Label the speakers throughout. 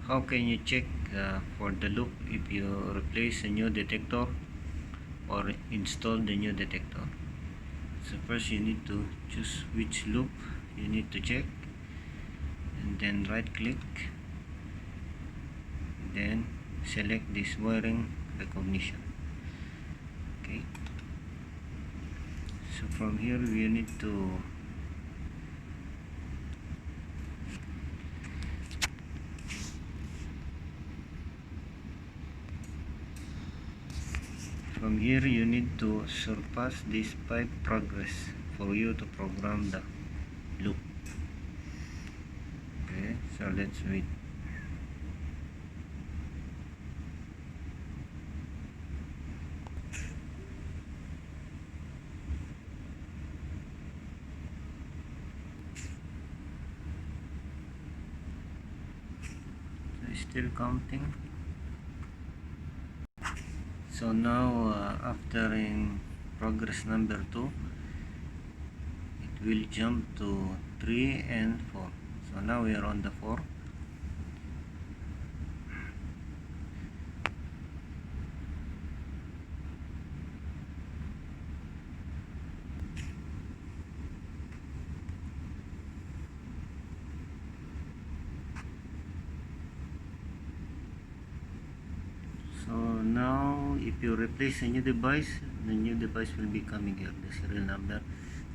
Speaker 1: How can you check for the loop if you replace a new detector or install the new detector? So first you need to choose which loop you need to check, and then right click, then select this wiring recognition. Okay, so from here we need to surpass this pipe progress for you to program the loop. Okay, so let's wait. So still counting. So now after in progress number 2, it will jump to 3 and 4. So now we are on the 4. So now if you replace a new device, the new device will be coming here, the serial number,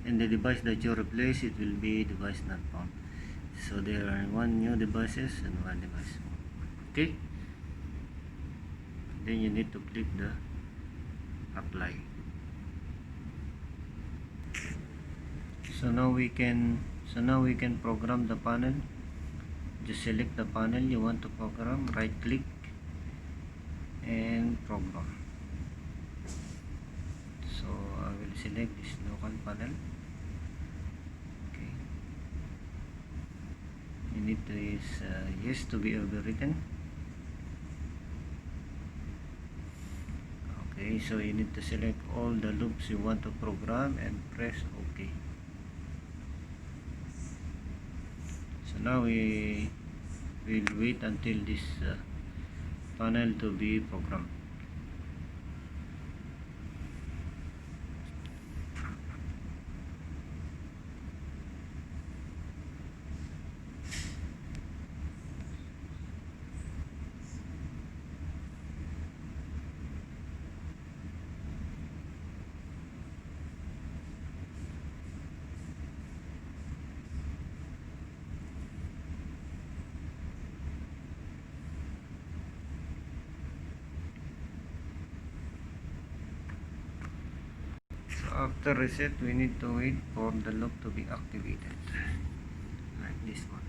Speaker 1: and the device that you replace, it will be device not found. So there are one new devices and one device. Okay, then you need to click the apply. So now we can program the panel. Just select the panel you want to program, right click and program. So I will select this local panel. Okay, you need to use yes to be overwritten. Okay, so you need to select all the loops you want to program and press OK. So now we will wait until this panel to be programmed. After reset, we need to wait for the loop to be activated, like this one.